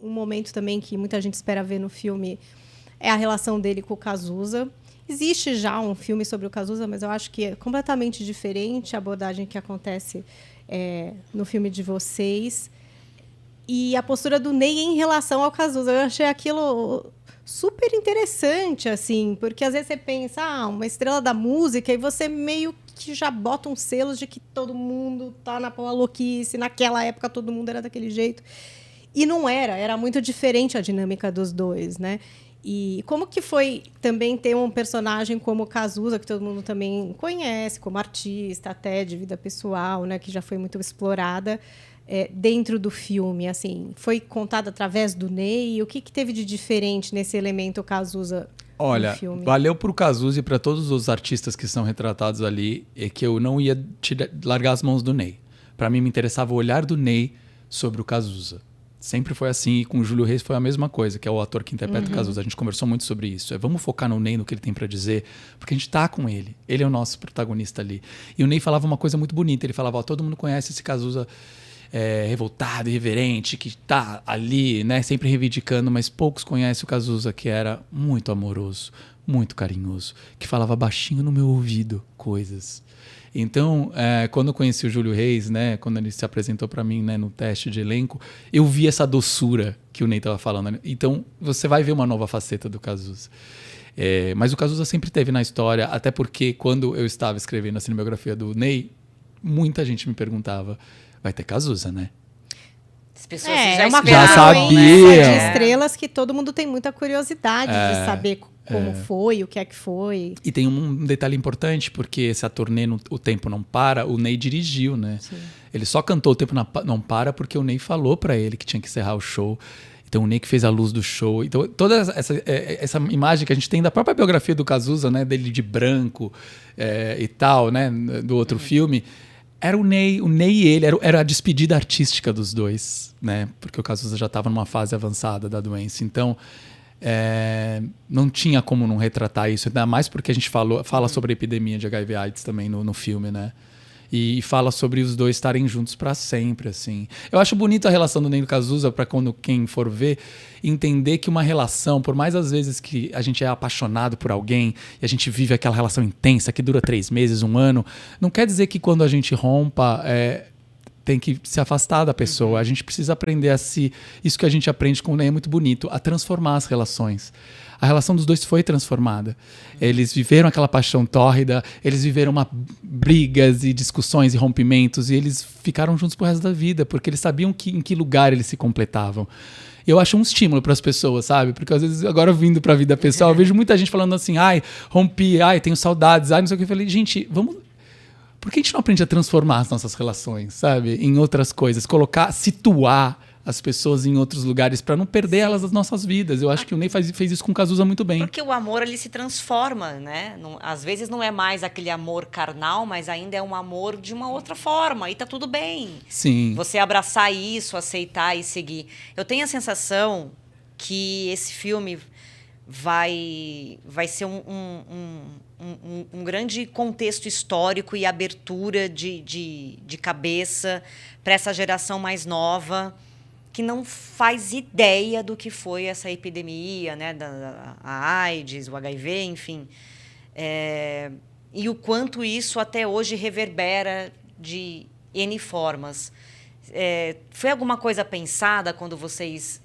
um momento também que muita gente espera ver no filme é a relação dele com o Cazuza. Existe já um filme sobre o Cazuza, mas eu acho que é completamente diferente a abordagem que acontece no filme de vocês. E a postura do Ney em relação ao Cazuza. Eu achei aquilo super interessante, assim, porque às vezes você pensa, uma estrela da música, e você meio que já bota uns selos de que todo mundo tá na pau louquice, naquela época todo mundo era daquele jeito. E não era muito diferente a dinâmica dos dois, né? E como que foi também ter um personagem como o Cazuza, que todo mundo também conhece, como artista, até de vida pessoal, né, que já foi muito explorada, dentro do filme? Assim, foi contado através do Ney? O que teve de diferente nesse elemento Cazuza no filme? Valeu pro Cazuza e para todos os artistas que são retratados ali, é que eu não ia largar as mãos do Ney. Para mim, me interessava o olhar do Ney sobre o Cazuza. Sempre foi assim, e com o Júlio Reis foi a mesma coisa, que é o ator que interpreta o Cazuza. A gente conversou muito sobre isso. Vamos focar no Ney, no que ele tem para dizer, porque a gente tá com ele. Ele é o nosso protagonista ali. E o Ney falava uma coisa muito bonita. Ele falava, todo mundo conhece esse Cazuza revoltado, irreverente, que tá ali, né, sempre reivindicando, mas poucos conhecem o Cazuza, que era muito amoroso, muito carinhoso, que falava baixinho no meu ouvido coisas. Então, quando eu conheci o Júlio Reis, né, quando ele se apresentou para mim, né, no teste de elenco, eu vi essa doçura que o Ney estava falando, né? Então, você vai ver uma nova faceta do Cazuza. Mas o Cazuza sempre teve na história, até porque quando eu estava escrevendo a cinebiografia do Ney, muita gente me perguntava, vai ter Cazuza, né? As pessoas já sabia. De estrelas que todo mundo tem muita curiosidade de saber como foi, o que é que foi. E tem um detalhe importante, porque esse A Turnê O Tempo Não Para, o Ney dirigiu, né? Sim. Ele só cantou O Tempo Não Para porque o Ney falou para ele que tinha que encerrar o show. Então o Ney que fez a luz do show. Então toda essa imagem que a gente tem da própria biografia do Cazuza, né? Dele de branco e tal, né? Do outro filme. Era o Ney e ele, era a despedida artística dos dois, né? Porque o Cazuza já estava numa fase avançada da doença. Então, não tinha como não retratar isso, ainda mais porque a gente fala sobre a epidemia de HIV/AIDS também no filme, né? E fala sobre os dois estarem juntos para sempre, assim. Eu acho bonito a relação do Ney e do Cazuza, para quando quem for ver, entender que uma relação, por mais às vezes que a gente é apaixonado por alguém e a gente vive aquela relação intensa que dura 3 meses, 1 ano, não quer dizer que quando a gente rompa, tem que se afastar da pessoa. A gente precisa aprender isso que a gente aprende com o Ney é muito bonito, a transformar as relações. A relação dos dois foi transformada. Eles viveram aquela paixão tórrida, eles viveram brigas e discussões e rompimentos, e eles ficaram juntos pro resto da vida, porque eles sabiam em que lugar eles se completavam. Eu acho um estímulo para as pessoas, sabe? Porque às vezes, agora vindo para a vida pessoal, eu vejo muita gente falando assim, rompi, tenho saudades, não sei o que. Eu falei, gente, por que a gente não aprende a transformar as nossas relações, sabe? Em outras coisas, situar as pessoas em outros lugares para não perder elas das nossas vidas. Eu acho que o Ney fez isso com o Cazuza muito bem. Porque o amor, ele se transforma, né? Às vezes não é mais aquele amor carnal, mas ainda é um amor de uma outra forma. E tá tudo bem. Sim. Você abraçar isso, aceitar e seguir. Eu tenho a sensação que esse filme vai ser um grande contexto histórico e abertura de cabeça para essa geração mais nova, que não faz ideia do que foi essa epidemia, né, a AIDS, o HIV, enfim. E o quanto isso até hoje reverbera de N formas. Foi alguma coisa pensada quando vocês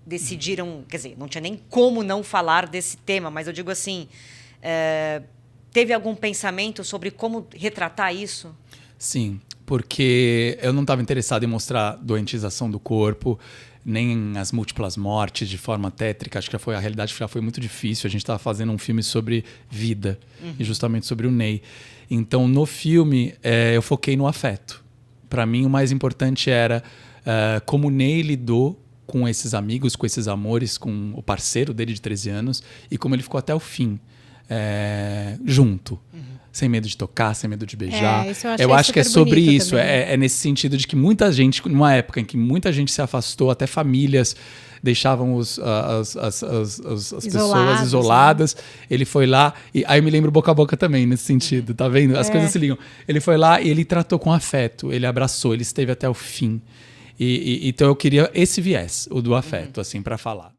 decidiram... Quer dizer, não tinha nem como não falar desse tema, mas eu digo assim, teve algum pensamento sobre como retratar isso? Sim, porque eu não estava interessado em mostrar doentização do corpo, nem as múltiplas mortes de forma tétrica. Acho que a realidade já foi muito difícil. A gente estava fazendo um filme sobre vida, e justamente sobre o Ney. Então, no filme, eu foquei no afeto. Para mim, o mais importante era como o Ney lidou com esses amigos, com esses amores, com o parceiro dele de 13 anos, e como ele ficou até o fim, junto. Sem medo de tocar, sem medo de beijar. Isso eu acho que é sobre isso. É nesse sentido de que muita gente, numa época em que muita gente se afastou, até famílias deixavam as pessoas isoladas. Né? Ele foi lá, e aí eu me lembro Boca a Boca também, nesse sentido, tá vendo? As coisas se ligam. Ele foi lá e ele tratou com afeto, ele abraçou, ele esteve até o fim. Então eu queria esse viés, o do afeto, assim, para falar.